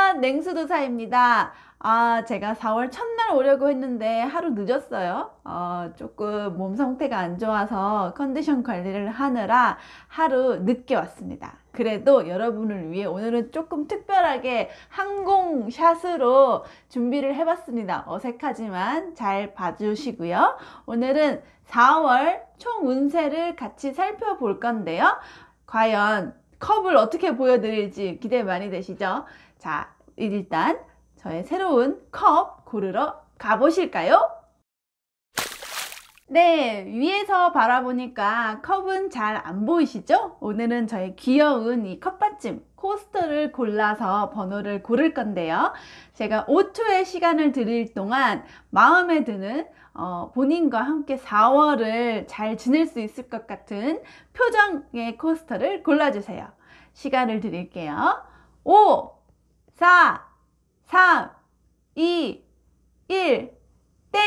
안녕하세요. 냉수도사입니다. 제가 4월 첫날 오려고 했는데 하루 늦었어요. 조금 몸 상태가 안 좋아서 컨디션 관리를 하느라 하루 늦게 왔습니다. 그래도 여러분을 위해 오늘은 조금 특별하게 항공샷으로 준비를 해봤습니다. 어색하지만 잘 봐주시고요. 오늘은 4월 총 운세를 같이 살펴볼 건데요. 과연 컵을 어떻게 보여드릴지 기대 많이 되시죠? 자, 일단 저의 새로운 컵 고르러 가보실까요? 네, 위에서 바라보니까 컵은 잘 안 보이시죠? 오늘은 저의 귀여운 이 컵받침 코스터를 골라서 번호를 고를 건데요. 제가 5초의 시간을 드릴 동안 마음에 드는 본인과 함께 4월을 잘 지낼 수 있을 것 같은 표정의 코스터를 골라주세요. 시간을 드릴게요. 5, 4, 3, 2, 1, 땡!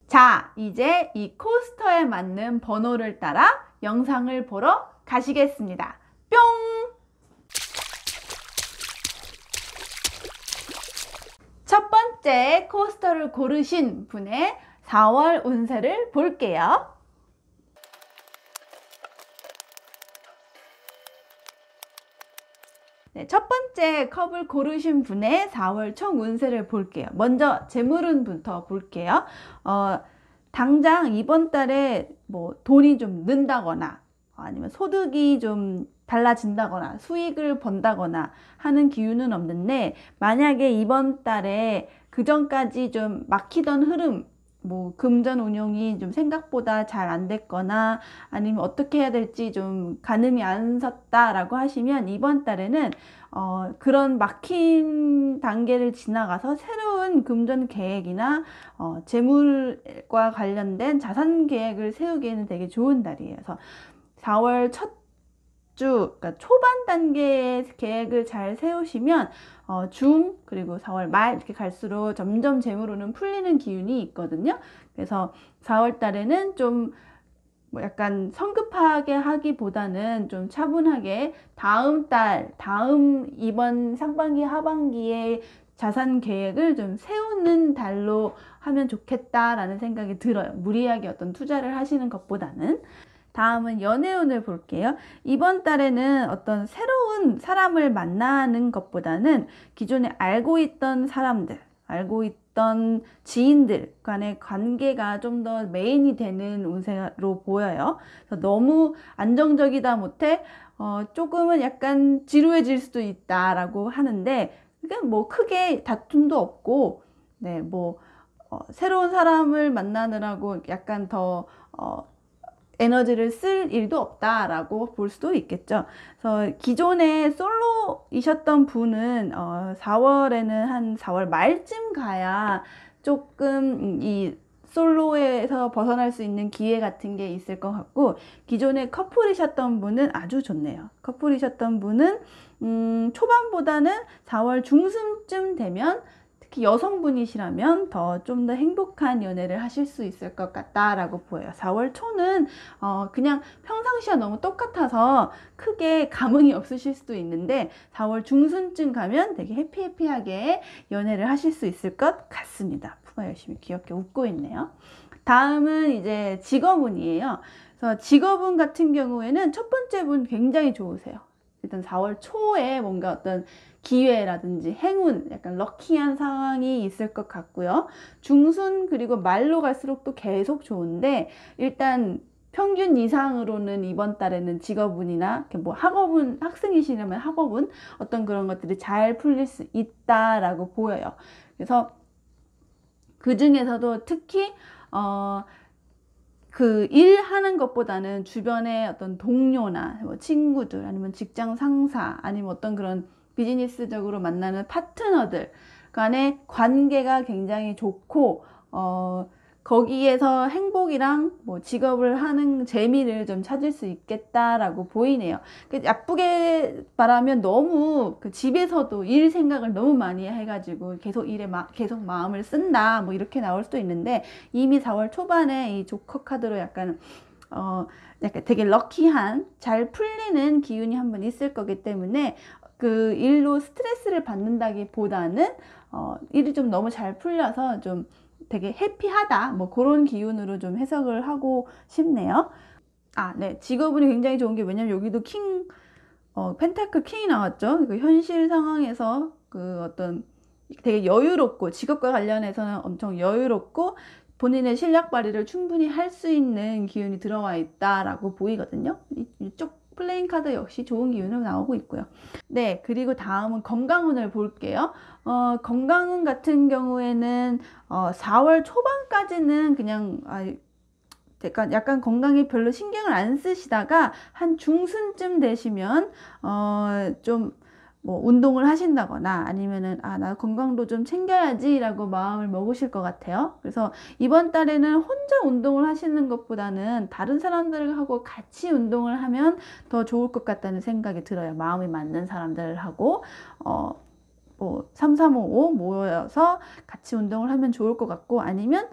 자, 이제 이 코스터에 맞는 번호를 따라 영상을 보러 가시겠습니다. 뿅! 첫 번째 코스터를 고르신 분의 4월 운세를 볼게요. 네, 첫 번째 컵을 고르신 분의 4월 총 운세를 볼게요. 먼저 재물운부터 볼게요. 당장 이번 달에 뭐 돈이 좀 는다거나 아니면 소득이 좀 달라진다거나 수익을 번다거나 하는 기운은 없는데, 만약에 이번 달에 그전까지 좀 막히던 흐름, 뭐 금전 운용이 좀 생각보다 잘 안 됐거나 아니면 어떻게 해야 될지 좀 가늠이 안 섰다라고 하시면, 이번 달에는 그런 막힌 단계를 지나가서 새로운 금전 계획이나 재물과 관련된 자산 계획을 세우기에는 되게 좋은 달이에요. 그래서 4월 첫 주, 그러니까 초반 단계의 계획을 잘 세우시면 그리고 4월 말 이렇게 갈수록 점점 재물로는 풀리는 기운이 있거든요. 그래서 4월 달에는 좀 뭐 약간 성급하게 하기보다는 좀 차분하게 다음 이번 상반기 하반기에 자산 계획을 좀 세우는 달로 하면 좋겠다라는 생각이 들어요. 무리하게 어떤 투자를 하시는 것보다는. 다음은 연애운을 볼게요. 이번 달에는 어떤 새로운 사람을 만나는 것보다는 기존에 알고 있던 사람들, 알고 있던 지인들 간의 관계가 좀 더 메인이 되는 운세로 보여요. 그래서 너무 안정적이다 못해 조금은 약간 지루해질 수도 있다라고 하는데, 그러니까 뭐 크게 다툼도 없고, 네, 뭐 새로운 사람을 만나느라고 약간 더 에너지를 쓸 일도 없다라고 볼 수도 있겠죠. 그래서 기존에 솔로이셨던 분은 4월에는 한 4월 말쯤 가야 조금 이 솔로에서 벗어날 수 있는 기회 같은 게 있을 것 같고, 기존에 커플이셨던 분은 아주 좋네요. 커플이셨던 분은 초반보다는 4월 중순쯤 되면, 특히 여성분이시라면 좀 더 행복한 연애를 하실 수 있을 것 같다라고 보여요. 4월 초는 그냥 평상시와 너무 똑같아서 크게 감흥이 없으실 수도 있는데, 4월 중순쯤 가면 되게 해피해피하게 연애를 하실 수 있을 것 같습니다. 푸가 열심히 귀엽게 웃고 있네요. 다음은 이제 직업운이에요. 그래서 직업운 같은 경우에는 첫 번째 분 굉장히 좋으세요. 일단 4월 초에 뭔가 어떤 기회라든지 행운, 약간 럭키한 상황이 있을 것 같고요. 중순 그리고 말로 갈수록 또 계속 좋은데, 일단 평균 이상으로는 이번 달에는 직업운이나 뭐 학업운, 학생이시라면 학업운, 어떤 그런 것들이 잘 풀릴 수 있다라고 보여요. 그래서 그 중에서도 특히 그 일하는 것보다는 주변의 어떤 동료나 뭐 친구들, 아니면 직장 상사, 아니면 어떤 그런 비즈니스적으로 만나는 파트너들 간의 관계가 굉장히 좋고, 거기에서 행복이랑 뭐 직업을 하는 재미를 좀 찾을 수 있겠다라고 보이네요. 나쁘게 말하면 너무 그 집에서도 일 생각을 너무 많이 해가지고 계속 일에 계속 마음을 쓴다, 뭐 이렇게 나올 수도 있는데, 이미 4월 초반에 이 조커 카드로 약간 약간 되게 럭키한 잘 풀리는 기운이 한번 있을 거기 때문에 그 일로 스트레스를 받는다기보다는 일이 좀 너무 잘 풀려서 좀 되게 해피하다 뭐 그런 기운으로 좀 해석을 하고 싶네요. 네. 직업운이 굉장히 좋은 게 왜냐면 여기도 펜타클 킹이 나왔죠. 그 현실 상황에서 그 어떤 되게 여유롭고 직업과 관련해서는 엄청 여유롭고 본인의 실력 발휘를 충분히 할 수 있는 기운이 들어와 있다라고 보이거든요. 이쪽 플레잉 카드 역시 좋은 기운으로 나오고 있고요. 네, 그리고 다음은 건강운을 볼게요. 건강운 같은 경우에는 4월 초반까지는 그냥 약간 건강에 별로 신경을 안 쓰시다가 한 중순쯤 되시면 좀 뭐 운동을 하신다거나 아니면은 나 건강도 좀 챙겨야지 라고 마음을 먹으실 것 같아요. 그래서 이번 달에는 혼자 운동을 하시는 것보다는 다른 사람들하고 같이 운동을 하면 더 좋을 것 같다는 생각이 들어요. 마음이 맞는 사람들하고 뭐 3, 3, 5, 5 모여서 같이 운동을 하면 좋을 것 같고 아니면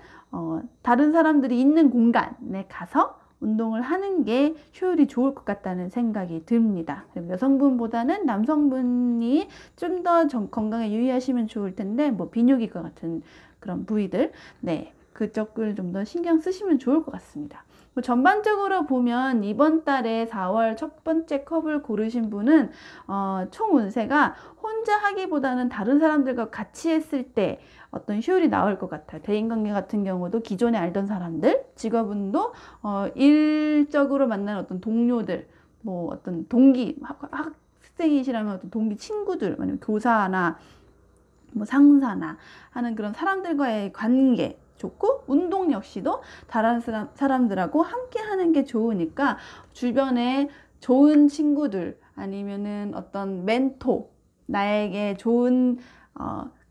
다른 사람들이 있는 공간에 가서 운동을 하는 게 효율이 좋을 것 같다는 생각이 듭니다. 여성분보다는 남성분이 좀 더 건강에 유의하시면 좋을 텐데 뭐 비뇨기과 같은 그런 부위들 그쪽을 좀 더 신경 쓰시면 좋을 것 같습니다. 뭐 전반적으로 보면 이번 달에 4월 첫 번째 컵을 고르신 분은 총 운세가 혼자 하기보다는 다른 사람들과 같이 했을 때 어떤 효율이 나올 것 같아요. 대인관계 같은 경우도 기존에 알던 사람들, 직업운도 일적으로 만난 어떤 동료들, 뭐 어떤 동기, 학생이시라면 어떤 동기 친구들, 아니면 교사나 뭐 상사나 하는 그런 사람들과의 관계 좋고 운동 역시도 다른 사람들하고 함께 하는 게 좋으니까 주변에 좋은 친구들 아니면은 어떤 멘토 나에게 좋은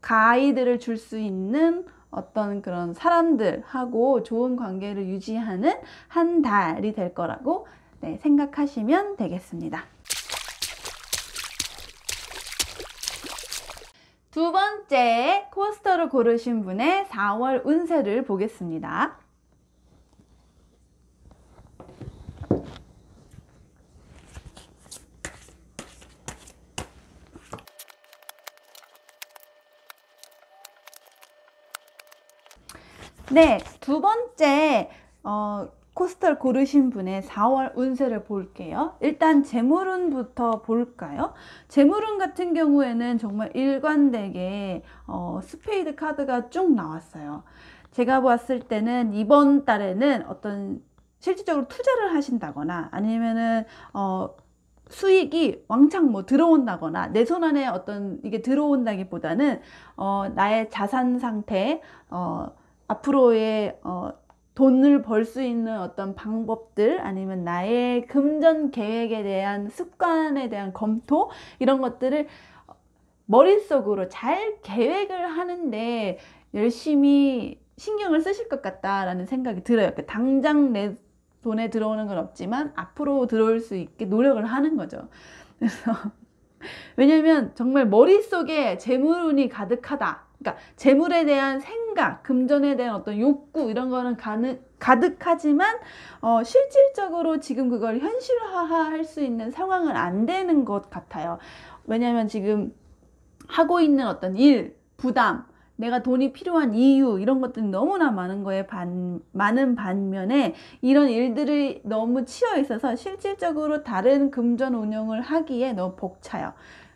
가이드를 줄 수 있는 어떤 그런 사람들하고 좋은 관계를 유지하는 한 달이 될 거라고 생각하시면 되겠습니다. 두 번째 코스터를 고르신 분의 4월 운세를 보겠습니다. 네, 두 번째 코스터를 고르신 분의 4월 운세를 볼게요. 일단 재물운부터 볼까요? 재물운 같은 경우에는 정말 일관되게 스페이드 카드가 쭉 나왔어요. 제가 봤을 때는 이번 달에는 어떤 실질적으로 투자를 하신다거나 아니면은 수익이 왕창 뭐 들어온다거나 내 손 안에 어떤 이게 들어온다기보다는 나의 자산 상태 앞으로의 돈을 벌 수 있는 어떤 방법들 아니면 나의 금전 계획에 대한 습관에 대한 검토 이런 것들을 머릿속으로 잘 계획을 하는데 열심히 신경을 쓰실 것 같다라는 생각이 들어요. 당장 내 돈에 들어오는 건 없지만 앞으로 들어올 수 있게 노력을 하는 거죠. 그래서 왜냐면 정말 머릿속에 재물운이 가득하다. 그러니까 재물에 대한 생각, 금전에 대한 어떤 욕구 이런 거는 가득하지만 실질적으로 지금 그걸 현실화할 수 있는 상황은 안 되는 것 같아요. 왜냐면 지금 하고 있는 어떤 일, 부담, 내가 돈이 필요한 이유 이런 것들이 너무나 많은 거에 많은 반면에 이런 일들이 너무 치여 있어서 실질적으로 다른 금전 운용을 하기에 너무 벅차요.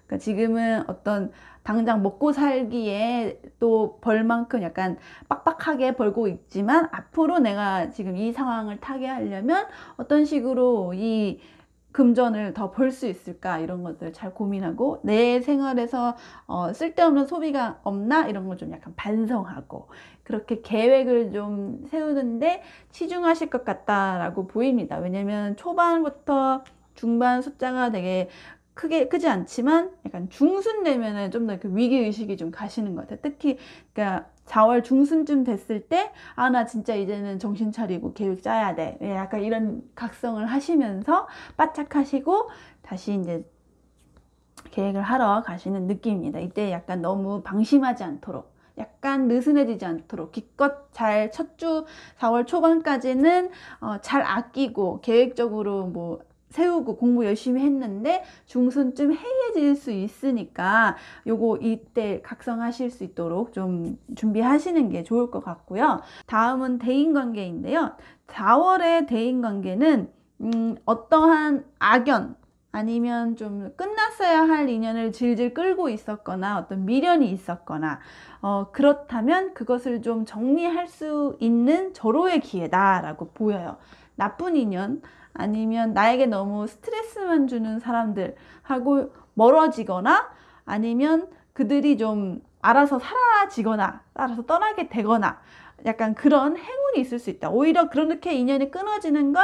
그러니까 지금은 어떤 당장 먹고 살기에 또 벌 만큼 약간 빡빡하게 벌고 있지만 앞으로 내가 지금 이 상황을 타게 하려면 어떤 식으로 이 금전을 더 벌 수 있을까 이런 것들 잘 고민하고 내 생활에서 쓸데없는 소비가 없나 이런 걸 좀 약간 반성하고 그렇게 계획을 좀 세우는데 치중하실 것 같다라고 보입니다. 왜냐면 초반부터 중반 숫자가 되게 크지 않지만 약간 중순 되면은 좀 더 그 위기의식이 좀 가시는 것 같아요. 특히 그러니까 4월 중순쯤 됐을 때 나 진짜 이제는 정신 차리고 계획 짜야 돼. 약간 이런 각성을 하시면서 바짝 하시고 다시 이제 계획을 하러 가시는 느낌입니다. 이때 약간 너무 방심하지 않도록 약간 느슨해지지 않도록 기껏 잘 첫 주 4월 초반까지는 잘 아끼고 계획적으로 뭐 세우고 공부 열심히 했는데 중순쯤 해이해질 수 있으니까 요거 이때 각성하실 수 있도록 좀 준비하시는 게 좋을 것 같고요. 다음은 대인관계인데요. 4월의 대인관계는 어떠한 악연 아니면 좀 끝났어야 할 인연을 질질 끌고 있었거나 어떤 미련이 있었거나 그렇다면 그것을 좀 정리할 수 있는 절호의 기회다라고 보여요. 나쁜 인연 아니면 나에게 너무 스트레스만 주는 사람들하고 멀어지거나 아니면 그들이 좀 알아서 사라지거나 알아서 떠나게 되거나 약간 그런 행운이 있을 수 있다. 오히려 그렇게 인연이 끊어지는 걸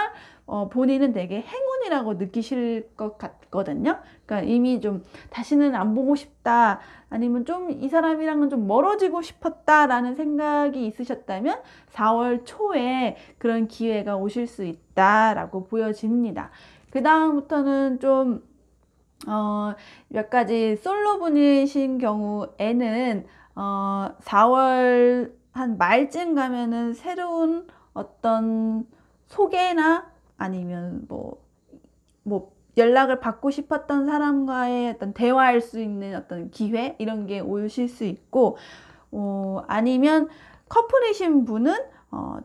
본인은 되게 행운이라고 느끼실 것 같거든요. 그러니까 이미 좀 다시는 안 보고 싶다 아니면 좀 이 사람이랑은 좀 멀어지고 싶었다라는 생각이 있으셨다면 4월 초에 그런 기회가 오실 수 있다라고 보여집니다. 그 다음부터는 좀 몇 가지 솔로분이신 경우에는 4월 한 말쯤 가면은 새로운 어떤 소개나 아니면 뭐 연락을 받고 싶었던 사람과의 어떤 대화할 수 있는 어떤 기회 이런 게 오실 수 있고 아니면 커플이신 분은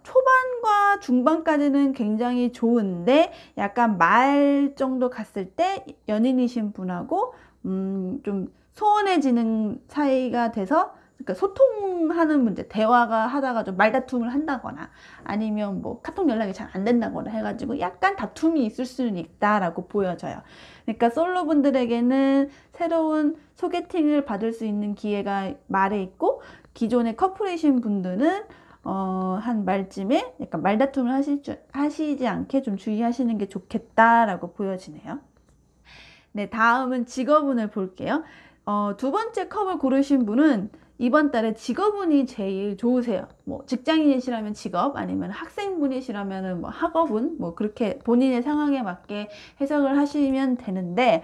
초반과 중반까지는 굉장히 좋은데 약간 말 정도 갔을 때 연인이신 분하고 좀 소원해지는 사이가 돼서 그러니까 소통하는 문제, 대화가 하다가 좀 말다툼을 한다거나 아니면 뭐 카톡 연락이 잘 안 된다거나 해가지고 약간 다툼이 있을 수는 있다라고 보여져요. 그러니까 솔로분들에게는 새로운 소개팅을 받을 수 있는 기회가 말에 있고 기존의 커플이신 분들은 한 말쯤에 약간 말다툼을 하시지 않게 좀 주의하시는 게 좋겠다라고 보여지네요. 네, 다음은 직업운을 볼게요. 두 번째 컵을 고르신 분은 이번 달에 직업운이 제일 좋으세요. 뭐 직장인이시라면 직업 아니면 학생분이시라면 뭐 학업운 뭐 그렇게 본인의 상황에 맞게 해석을 하시면 되는데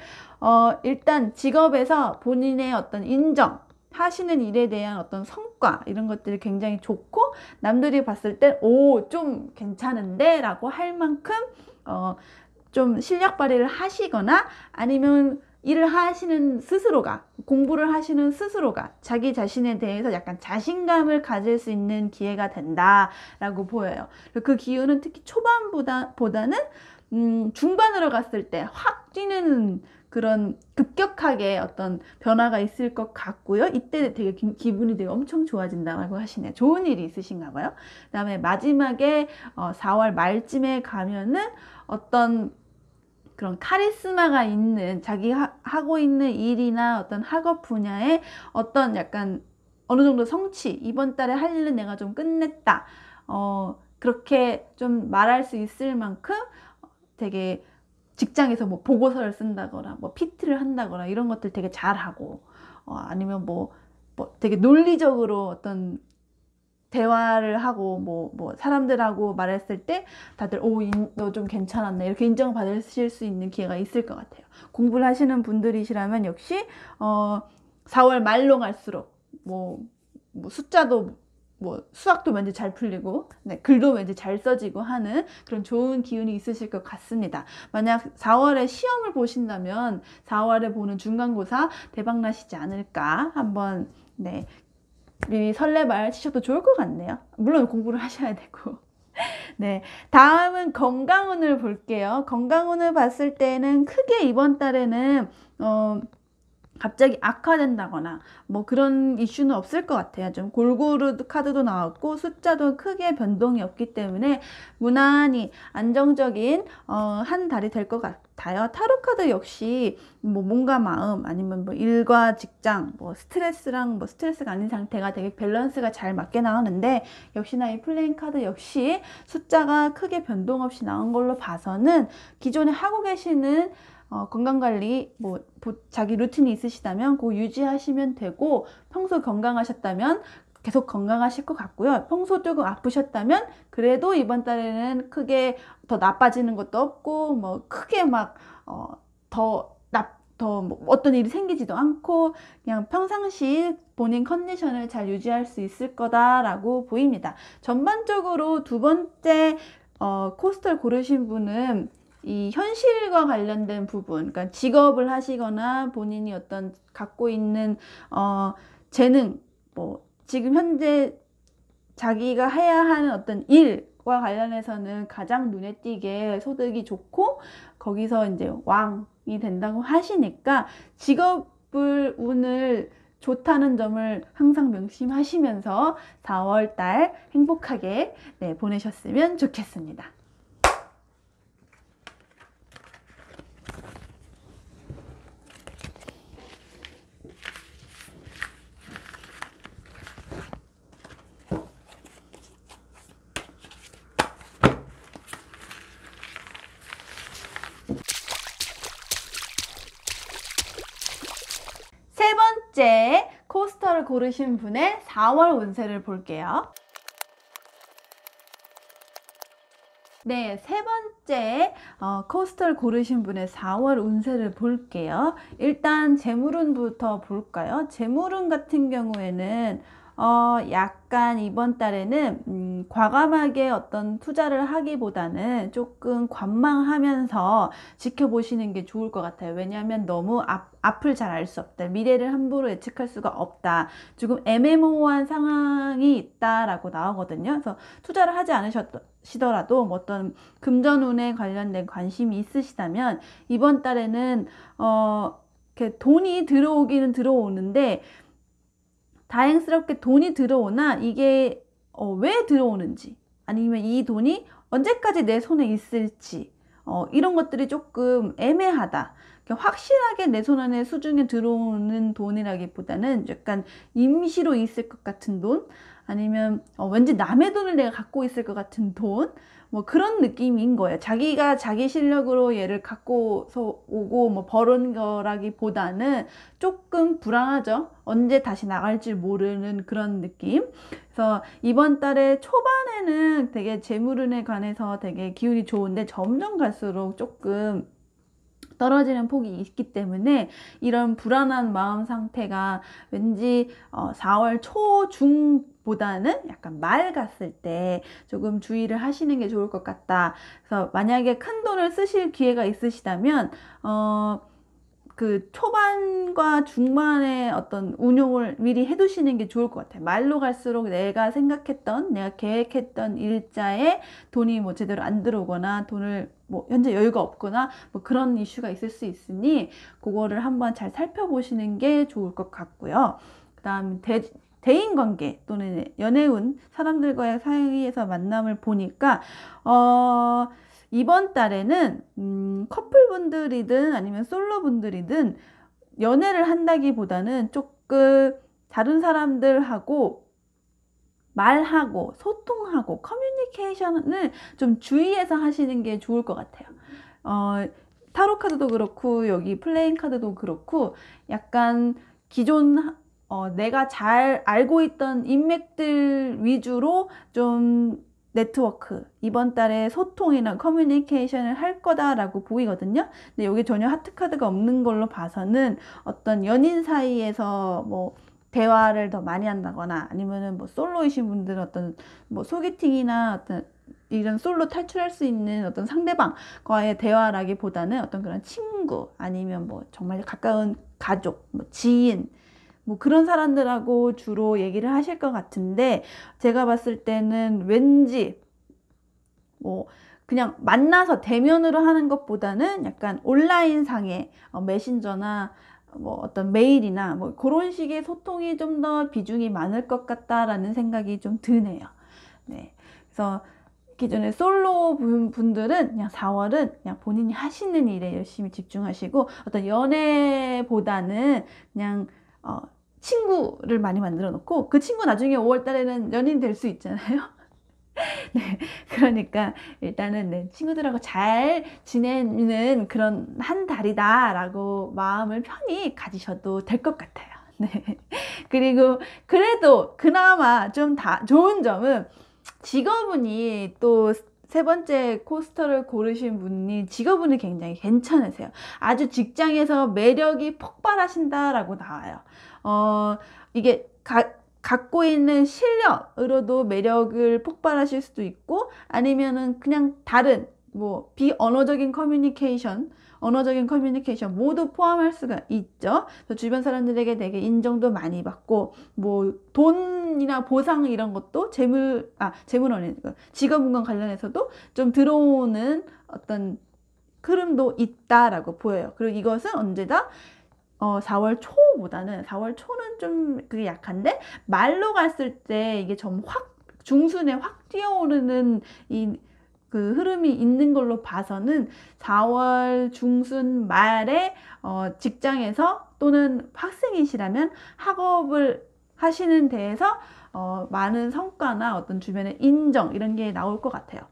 일단 직업에서 본인의 어떤 인정 하시는 일에 대한 어떤 성과 이런 것들이 굉장히 좋고 남들이 봤을 때 오, 좀 괜찮은데 라고 할 만큼 좀 실력 발휘를 하시거나 아니면 일을 하시는 스스로가 공부를 하시는 스스로가 자기 자신에 대해서 약간 자신감을 가질 수 있는 기회가 된다라고 보여요. 그 기운은 특히 초반보다는 중반으로 갔을 때 확 뛰는 그런 급격하게 어떤 변화가 있을 것 같고요. 이때 되게 기분이 되게 엄청 좋아진다고 하시네요. 좋은 일이 있으신가 봐요. 그 다음에 마지막에 4월 말쯤에 가면은 어떤 그런 카리스마가 있는 자기 하고 있는 일이나 어떤 학업 분야에 어떤 약간 어느 정도 성취 이번 달에 할 일은 내가 좀 끝냈다 그렇게 좀 말할 수 있을 만큼 되게 직장에서 뭐 보고서를 쓴다거나 뭐 PT를 한다거나 이런 것들 되게 잘하고 아니면 뭐 되게 논리적으로 어떤 대화를 하고 뭐 사람들하고 말했을 때 다들 너 좀 괜찮았네 이렇게 인정받으실 수 있는 기회가 있을 것 같아요. 공부를 하시는 분들이시라면 역시 4월 말로 갈수록 뭐 숫자도 뭐 수학도 왠지 잘 풀리고 네, 글도 왠지 잘 써지고 하는 그런 좋은 기운이 있으실 것 같습니다. 만약 4월에 시험을 보신다면 4월에 보는 중간고사 대박 나시지 않을까 한번 네 미리 설레발 치셔도 좋을 것 같네요. 물론 공부를 하셔야 되고. 네, 다음은 건강운을 볼게요. 건강운을 봤을 때는 크게 이번 달에는 갑자기 악화된다거나 뭐 그런 이슈는 없을 것 같아요. 좀 골고루 카드도 나왔고 숫자도 크게 변동이 없기 때문에 무난히 안정적인 한 달이 될 것 같아요. 타로 카드 역시 뭐 몸과 마음 아니면 뭐 일과 직장 뭐 스트레스랑 뭐 스트레스가 아닌 상태가 되게 밸런스가 잘 맞게 나오는데 역시나 이 플레인 카드 역시 숫자가 크게 변동 없이 나온 걸로 봐서는 기존에 하고 계시는 건강관리 자기 루틴이 있으시다면 그거 유지하시면 되고 평소 건강하셨다면 계속 건강하실 것 같고요. 평소 조금 아프셨다면 그래도 이번 달에는 크게 더 나빠지는 것도 없고 뭐 크게 막 더 더 뭐 어떤 일이 생기지도 않고 그냥 평상시 본인 컨디션을 잘 유지할 수 있을 거다라고 보입니다. 전반적으로 두 번째 코스터를 고르신 분은 이 현실과 관련된 부분, 그러니까 직업을 하시거나 본인이 어떤 갖고 있는 재능, 뭐 지금 현재 자기가 해야 하는 어떤 일과 관련해서는 가장 눈에 띄게 소득이 좋고 거기서 이제 왕이 된다고 하시니까 직업을 운을 좋다는 점을 항상 명심하시면서 4월 달 행복하게 보내셨으면 좋겠습니다. 세 번째 코스터를 고르신 분의 4월 운세를 볼게요. 네, 세 번째 코스터를 고르신 분의 4월 운세를 볼게요. 일단 재물운부터 볼까요? 재물운 같은 경우에는 약간 이번 달에는 과감하게 어떤 투자를 하기보다는 조금 관망하면서 지켜보시는 게 좋을 것 같아요. 왜냐하면 너무 앞을 잘 알 수 없다. 미래를 함부로 예측할 수가 없다. 조금 애매모호한 상황이 있다라고 나오거든요. 그래서 투자를 하지 않으시더라도 뭐 어떤 금전운에 관련된 관심이 있으시다면 이번 달에는 이렇게 돈이 들어오기는 들어오는데 다행스럽게 돈이 들어오나 이게 왜 들어오는지 아니면 이 돈이 언제까지 내 손에 있을지 이런 것들이 조금 애매하다. 확실하게 내 손 안에 수중에 들어오는 돈이라기보다는 약간 임시로 있을 것 같은 돈 아니면 왠지 남의 돈을 내가 갖고 있을 것 같은 돈 뭐 그런 느낌인 거예요. 자기가 자기 실력으로 얘를 갖고서 오고 뭐 벌은 거라기보다는 조금 불안하죠. 언제 다시 나갈지 모르는 그런 느낌. 그래서 이번 달에 초반에는 되게 재물운에 관해서 되게 기운이 좋은데 점점 갈수록 조금 떨어지는 폭이 있기 때문에 이런 불안한 마음 상태가 왠지 4월 초중보다는 약간 말 갔을 때 조금 주의를 하시는 게 좋을 것 같다. 그래서 만약에 큰 돈을 쓰실 기회가 있으시다면 그 초반과 중반에 어떤 운용을 미리 해두시는 게 좋을 것 같아요. 말로 갈수록 내가 생각했던, 내가 계획했던 일자에 돈이 뭐 제대로 안 들어오거나 돈을 뭐 현재 여유가 없거나 뭐 그런 이슈가 있을 수 있으니 그거를 한번 잘 살펴보시는 게 좋을 것 같고요. 그 다음 대인관계 또는 연애운 사람들과의 사이에서 만남을 보니까 이번 달에는 커플분들이든 아니면 솔로분들이든 연애를 한다기보다는 조금 다른 사람들하고 말하고 소통하고 커뮤니케이션을 좀 주의해서 하시는 게 좋을 것 같아요. 타로 카드도 그렇고 여기 플레잉 카드도 그렇고 약간 기존 내가 잘 알고 있던 인맥들 위주로 좀 네트워크, 이번 달에 소통이나 커뮤니케이션을 할 거다라고 보이거든요. 근데 여기 전혀 하트 카드가 없는 걸로 봐서는 어떤 연인 사이에서 뭐 대화를 더 많이 한다거나 아니면은 뭐 솔로이신 분들은 어떤 뭐 소개팅이나 어떤 이런 솔로 탈출할 수 있는 어떤 상대방과의 대화라기보다는 어떤 그런 친구 아니면 뭐 정말 가까운 가족, 뭐 지인 뭐 그런 사람들하고 주로 얘기를 하실 것 같은데 제가 봤을 때는 왠지 뭐 그냥 만나서 대면으로 하는 것보다는 약간 온라인 상의 메신저나 뭐 어떤 메일이나 뭐 그런 식의 소통이 좀 더 비중이 많을 것 같다라는 생각이 좀 드네요. 네. 그래서 기존의 솔로 분들은 그냥 4월은 그냥 본인이 하시는 일에 열심히 집중하시고 어떤 연애보다는 그냥 친구를 많이 만들어 놓고 그 친구 나중에 5월 달에는 연인이 될 수 있잖아요. 네, 그러니까 일단은 친구들하고 잘 지내는 그런 한 달이다라고 마음을 편히 가지셔도 될 것 같아요. 네. 그리고 그래도 그나마 좀 좋은 점은 직업운이 또 세 번째 코스터를 고르신 분이 직업운이 굉장히 괜찮으세요. 아주 직장에서 매력이 폭발하신다라고 나와요. 이게 갖고 있는 실력으로도 매력을 폭발하실 수도 있고, 아니면은 그냥 다른 뭐 비언어적인 커뮤니케이션, 언어적인 커뮤니케이션 모두 포함할 수가 있죠. 그래서 주변 사람들에게 되게 인정도 많이 받고, 뭐 돈이나 보상 이런 것도 재물원이 직업운과 관련해서도 좀 들어오는 어떤 흐름도 있다라고 보여요. 그리고 이것은 언제다? 4월 초보다는 4월 초는 좀 그게 약한데, 말로 갔을 때 이게 좀 중순에 확 뛰어오르는 그 흐름이 있는 걸로 봐서는 4월 중순 말에 직장에서 또는 학생이시라면 학업을 하시는 데에서 많은 성과나 어떤 주변의 인정 이런 게 나올 것 같아요.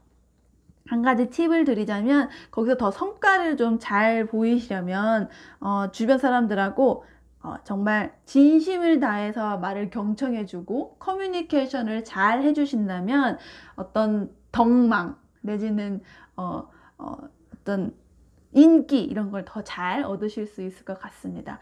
한 가지 팁을 드리자면, 거기서 더 성과를 좀 잘 보이시려면 주변 사람들하고 정말 진심을 다해서 말을 경청해주고 커뮤니케이션을 잘 해주신다면 어떤 덕망 내지는 어떤 인기 이런 걸 더 잘 얻으실 수 있을 것 같습니다.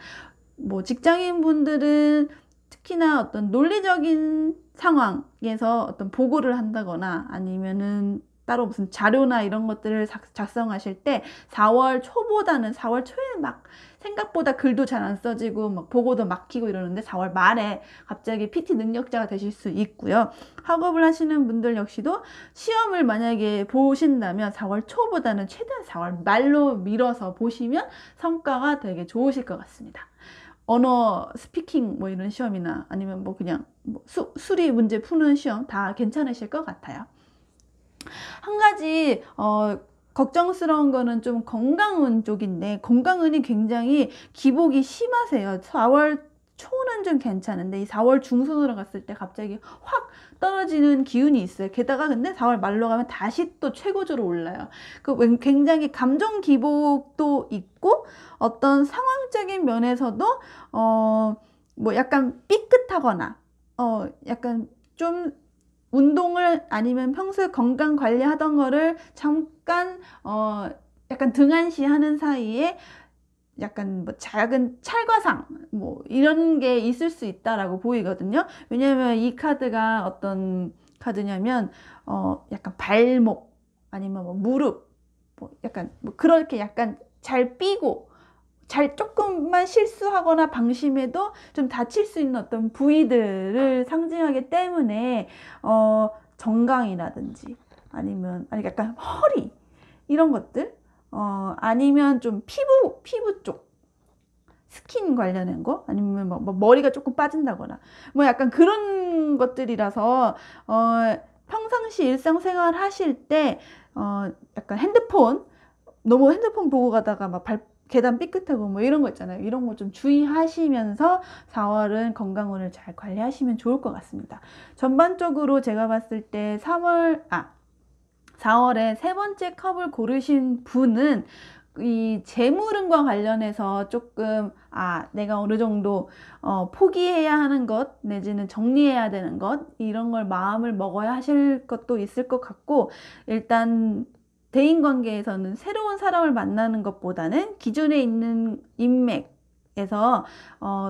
뭐 직장인 분들은 특히나 어떤 논리적인 상황에서 어떤 보고를 한다거나 아니면은 따로 무슨 자료나 이런 것들을 작성하실 때 4월 초보다는 4월 초에는 막 생각보다 글도 잘 안 써지고 막 보고도 막히고 이러는데 4월 말에 갑자기 PT 능력자가 되실 수 있고요. 학업을 하시는 분들 역시도 시험을 만약에 보신다면 4월 초보다는 최대한 4월 말로 밀어서 보시면 성과가 되게 좋으실 것 같습니다. 언어 스피킹 뭐 이런 시험이나 아니면 뭐 그냥 뭐 수리 문제 푸는 시험 다 괜찮으실 것 같아요. 한 가지 걱정스러운 거는 좀 건강운 쪽인데, 건강운이 굉장히 기복이 심하세요. 4월 초는 좀 괜찮은데 이 4월 중순으로 갔을 때 갑자기 확 떨어지는 기운이 있어요. 게다가 근데 4월 말로 가면 다시 또 최고조로 올라요. 굉장히 감정 기복도 있고, 어떤 상황적인 면에서도 뭐 약간 삐끗하거나 약간 좀 운동을 아니면 평소에 건강 관리하던 거를 잠깐 약간 등한시하는 사이에 약간 뭐 작은 찰과상 뭐 이런 게 있을 수 있다라고 보이거든요. 왜냐면 이 카드가 어떤 카드냐면 약간 발목 아니면 뭐 무릎 뭐 약간 뭐 그렇게 약간 잘 삐고 조금만 실수하거나 방심해도 좀 다칠 수 있는 어떤 부위들을 상징하기 때문에 정강이라든지 아니면 약간 허리 이런 것들 아니면 좀 피부 쪽 스킨 관련된 거 아니면 뭐 머리가 조금 빠진다거나 뭐 약간 그런 것들이라서 평상시 일상생활 하실 때 약간 너무 핸드폰 보고 가다가 막 계단 삐끗하고 뭐 이런 거 있잖아요. 이런 거 좀 주의하시면서 4월은 건강운을 잘 관리하시면 좋을 것 같습니다. 전반적으로 제가 봤을 때 4월에 세 번째 컵을 고르신 분은 이 재물운과 관련해서 조금 내가 어느 정도 포기해야 하는 것 내지는 정리해야 되는 것 이런 걸 마음을 먹어야 하실 것도 있을 것 같고, 일단 대인관계에서는 새로운 사람을 만나는 것보다는 기존에 있는 인맥에서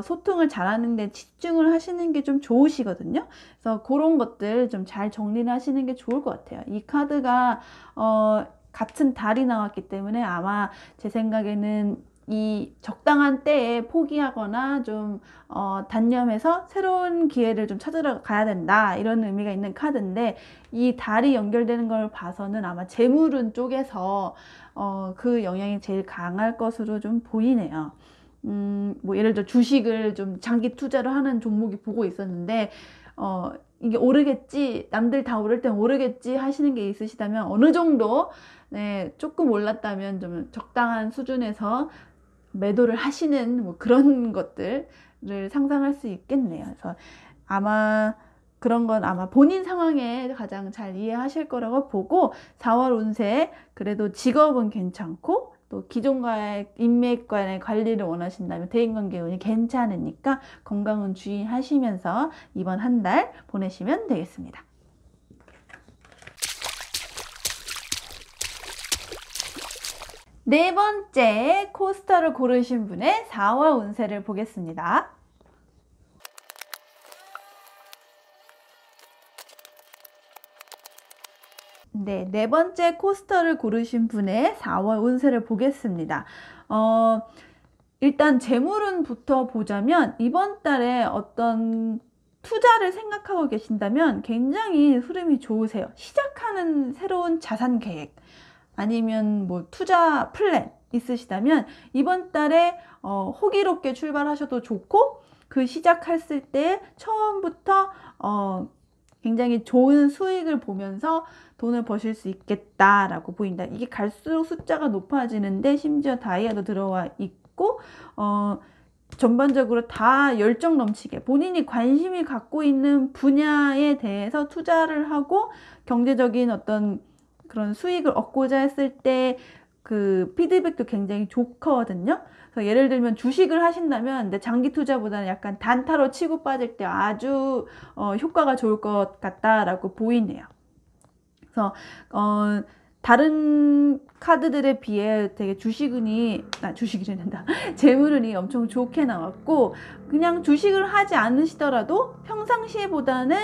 소통을 잘하는 데 집중을 하시는 게 좀 좋으시거든요. 그래서 그런 것들 좀 잘 정리를 하시는 게 좋을 것 같아요. 이 카드가 같은 달이 나왔기 때문에 아마 제 생각에는 이 적당한 때에 포기하거나 좀 단념해서 새로운 기회를 좀 찾으러 가야 된다 이런 의미가 있는 카드인데, 이 달이 연결되는 걸 봐서는 아마 재물운 쪽에서 그 영향이 제일 강할 것으로 좀 보이네요. 뭐 예를 들어 주식을 좀 장기 투자를 하는 종목이 보고 있었는데 이게 오르겠지, 남들 다 오를 땐 오르겠지 하시는 게 있으시다면 어느 정도 조금 올랐다면 좀 적당한 수준에서 매도를 하시는 뭐 그런 것들을 상상할 수 있겠네요. 그래서 아마 그런 건 아마 본인 상황에 가장 잘 이해하실 거라고 보고, 4월 운세 그래도 직업은 괜찮고 또 기존과의 인맥과의 관리를 원하신다면 대인관계 운이 괜찮으니까 건강은 주의하시면서 이번 한 달 보내시면 되겠습니다. 네 번째 코스터를 고르신 분의 4월 운세를 보겠습니다. 네, 네 번째 코스터를 고르신 분의 4월 운세를 보겠습니다. 일단 재물운부터 보자면 이번 달에 어떤 투자를 생각하고 계신다면 굉장히 흐름이 좋으세요. 시작하는 새로운 자산 계획 아니면 뭐 투자 플랜 있으시다면 이번 달에 호기롭게 출발하셔도 좋고, 그 시작했을 때 처음부터 굉장히 좋은 수익을 보면서 돈을 버실 수 있겠다라고 보인다. 이게 갈수록 숫자가 높아지는데 심지어 다이아도 들어와 있고 전반적으로 다 열정 넘치게 본인이 관심이 갖고 있는 분야에 대해서 투자를 하고 경제적인 어떤 그런 수익을 얻고자 했을 때 그 피드백도 굉장히 좋거든요. 그래서 예를 들면 주식을 하신다면 근데 장기 투자보다는 약간 단타로 치고 빠질 때 아주 효과가 좋을 것 같다라고 보이네요. 그래서 다른 카드들에 비해 되게 주식운이 주식이란다 재물운이 엄청 좋게 나왔고, 그냥 주식을 하지 않으시더라도 평상시보다는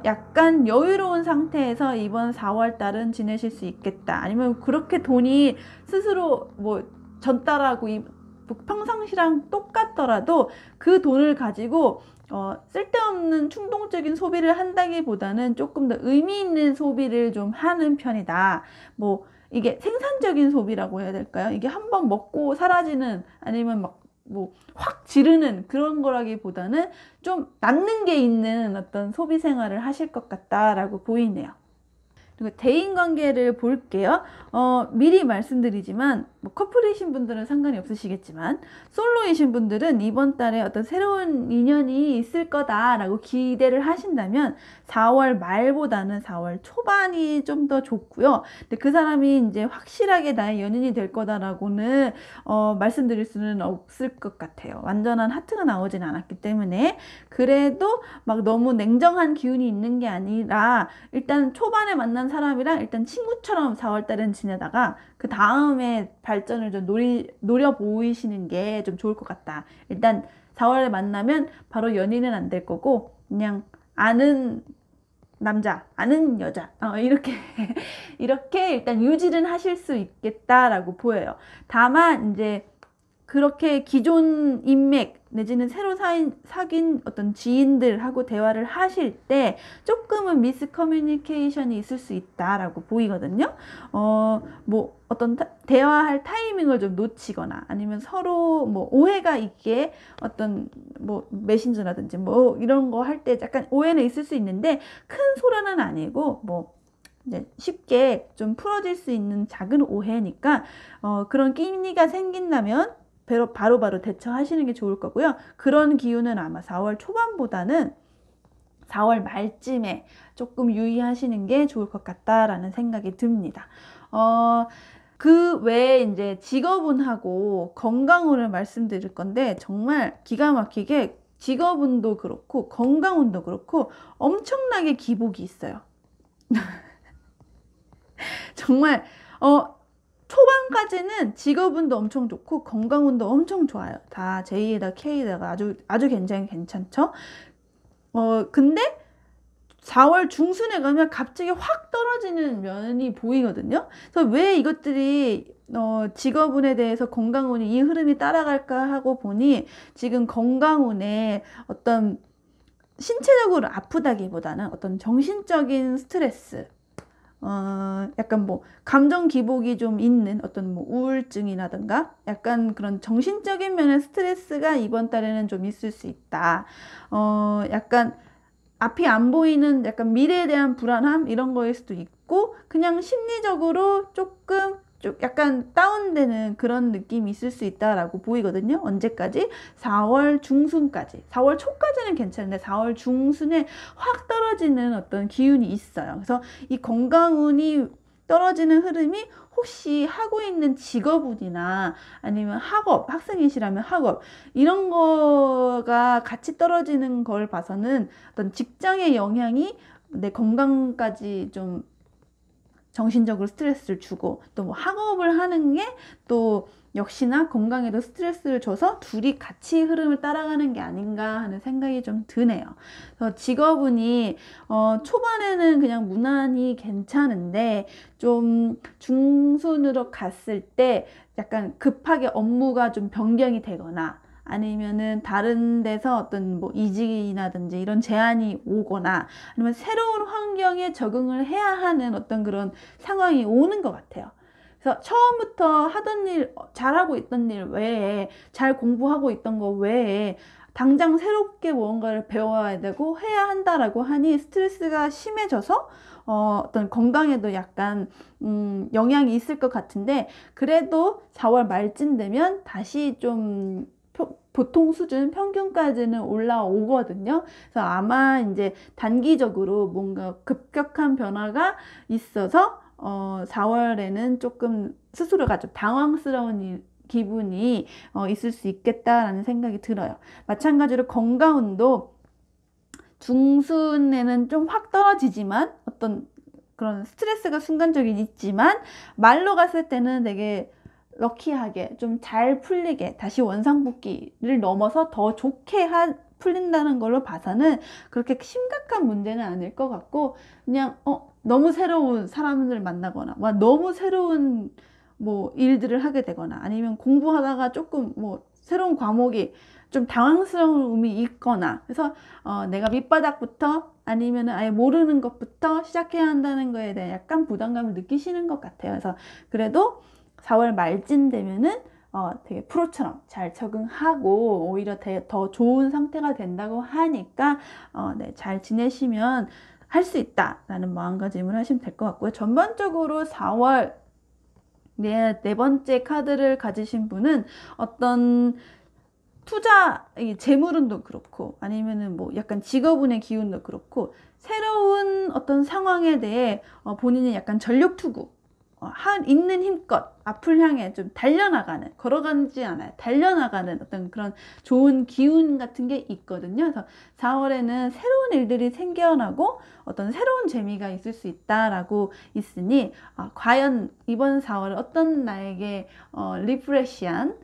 약간 여유로운 상태에서 이번 4월 달은 지내실 수 있겠다. 아니면 그렇게 돈이 스스로 뭐 전달하고 평상시랑 똑같더라도 그 돈을 가지고 쓸데없는 충동적인 소비를 한다기보다는 조금 더 의미 있는 소비를 좀 하는 편이다. 뭐 이게 생산적인 소비라고 해야 될까요? 이게 한번 먹고 사라지는, 아니면 막 뭐 확 지르는 그런 거라기보다는 좀 남는 게 있는 어떤 소비 생활을 하실 것 같다라고 보이네요. 그리고 대인관계를 볼게요. 미리 말씀드리지만 뭐 커플이신 분들은 상관이 없으시겠지만 솔로이신 분들은 이번 달에 어떤 새로운 인연이 있을 거다라고 기대를 하신다면 4월 말보다는 4월 초반이 좀 더 좋고요. 근데 그 사람이 이제 확실하게 나의 연인이 될 거다라고는 말씀드릴 수는 없을 것 같아요. 완전한 하트가 나오진 않았기 때문에. 그래도 막 너무 냉정한 기운이 있는 게 아니라 일단 초반에 만난 사람이랑 일단 친구처럼 4월달은 지내다가 그 다음에 발전을 좀 노려 보이시는 게 좀 좋을 것 같다. 일단 4월에 만나면 바로 연인은 안 될 거고 그냥 아는 남자, 아는 여자 이렇게 이렇게 일단 유지는 하실 수 있겠다라고 보여요. 다만 이제 그렇게 기존 인맥 내지는 새로 사귄 어떤 지인들하고 대화를 하실 때 조금은 미스커뮤니케이션이 있을 수 있다라고 보이거든요. 뭐 어떤 대화할 타이밍을 좀 놓치거나 아니면 서로 뭐 오해가 있게 어떤 뭐 메신저라든지 뭐 이런 거 할 때 약간 오해는 있을 수 있는데 큰 소란은 아니고 뭐 이제 쉽게 좀 풀어질 수 있는 작은 오해니까 그런 끼니가 생긴다면 바로바로 대처하시는 게 좋을 거고요. 그런 기운은 아마 4월 초반보다는 4월 말쯤에 조금 유의하시는 게 좋을 것 같다라는 생각이 듭니다. 그 외에 이제 직업운하고 건강운을 말씀드릴 건데 정말 기가 막히게 직업운도 그렇고 건강운도 그렇고 엄청나게 기복이 있어요. 정말 초반까지는 직업운도 엄청 좋고 건강운도 엄청 좋아요. 다 J에다 K에다가 아주 굉장히 괜찮죠. 근데 4월 중순에 가면 갑자기 확 떨어지는 면이 보이거든요. 그래서 왜 이것들이 직업운에 대해서 건강운이 이 흐름이 따라갈까 하고 보니 지금 건강운에 어떤 신체적으로 아프다기보다는 어떤 정신적인 스트레스, 약간 뭐 감정 기복이 좀 있는 어떤 뭐 우울증이라든가 약간 그런 정신적인 면의 스트레스가 이번 달에는 좀 있을 수 있다. 약간 앞이 안 보이는 약간 미래에 대한 불안함 이런 거일 수도 있고 그냥 심리적으로 조금 약간 다운되는 그런 느낌이 있을 수 있다라고 보이거든요. 언제까지? 4월 중순까지. 4월 초까지는 괜찮은데 4월 중순에 확 떨어지는 어떤 기운이 있어요. 그래서 이 건강운이 떨어지는 흐름이 혹시 하고 있는 직업운이나 아니면 학생이시라면 학업 이런 거가 같이 떨어지는 걸 봐서는 어떤 직장의 영향이 내 건강까지 좀 정신적으로 스트레스를 주고 또 뭐 학업을 하는 게 또 역시나 건강에도 스트레스를 줘서 둘이 같이 흐름을 따라가는 게 아닌가 하는 생각이 좀 드네요. 그래서 직업운이 초반에는 그냥 무난히 괜찮은데 좀 중순으로 갔을 때 약간 급하게 업무가 좀 변경이 되거나 아니면은 다른 데서 어떤 뭐 이직이라든지 이런 제안이 오거나 아니면 새로운 환경에 적응을 해야 하는 어떤 그런 상황이 오는 것 같아요. 그래서 처음부터 하던 일, 잘하고 있던 일 외에, 잘 공부하고 있던 거 외에 당장 새롭게 무언가를 배워야 되고 해야 한다라고 하니 스트레스가 심해져서 어떤 건강에도 약간 영향이 있을 것 같은데, 그래도 4월 말쯤 되면 다시 좀 보통 수준 평균까지는 올라오거든요. 그래서 아마 이제 단기적으로 뭔가 급격한 변화가 있어서 4월에는 조금 스스로가 좀 당황스러운 기분이 있을 수 있겠다라는 생각이 들어요. 마찬가지로 건강운도 중순에는 좀 확 떨어지지만 어떤 그런 스트레스가 순간적인 있지만 말로 갔을 때는 되게 럭키하게 좀 잘 풀리게 다시 원상복귀를 넘어서 더 좋게 풀린다는 걸로 봐서는 그렇게 심각한 문제는 아닐 것 같고, 그냥 너무 새로운 사람들 만나거나 너무 새로운 뭐 일들을 하게 되거나 아니면 공부하다가 조금 뭐 새로운 과목이 좀 당황스러움이 있거나 그래서 내가 밑바닥부터 아니면은 아예 모르는 것부터 시작해야 한다는 거에 대해 약간 부담감을 느끼시는 것 같아요. 그래서 그래도 4월 말쯤 되면은 되게 프로처럼 잘 적응하고 오히려 더 좋은 상태가 된다고 하니까 네, 잘 지내시면 할 수 있다라는 마음가짐을 하시면 될 것 같고요. 전반적으로 4월 네 번째 카드를 가지신 분은 어떤 투자, 재물운도 그렇고 아니면은 뭐 약간 직업운의 기운도 그렇고 새로운 어떤 상황에 대해 본인이 약간 전력투구 있는 힘껏 앞을 향해 좀 달려나가는, 걸어가지 않아요. 달려나가는 어떤 그런 좋은 기운 같은 게 있거든요. 그래서 4월에는 새로운 일들이 생겨나고 어떤 새로운 재미가 있을 수 있다라고 있으니 과연 이번 4월은 어떤 나에게 리프레시한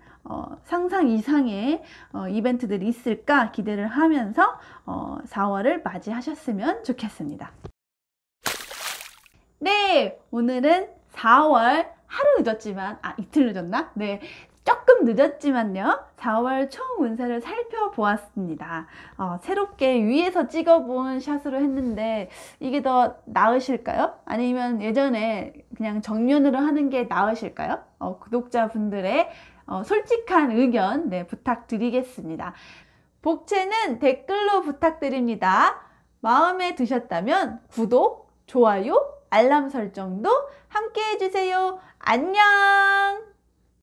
상상 이상의 이벤트들이 있을까 기대를 하면서 4월을 맞이하셨으면 좋겠습니다. 네, 오늘은 4월 하루 늦었지만 이틀 늦었나? 네, 조금 늦었지만요 4월 총 운세를 살펴보았습니다. 새롭게 위에서 찍어본 샷으로 했는데 이게 더 나으실까요? 아니면 예전에 그냥 정면으로 하는 게 나으실까요? 구독자분들의 솔직한 의견 부탁드리겠습니다. 복채는 댓글로 부탁드립니다. 마음에 드셨다면 구독, 좋아요, 알람 설정도 함께 해주세요. 안녕!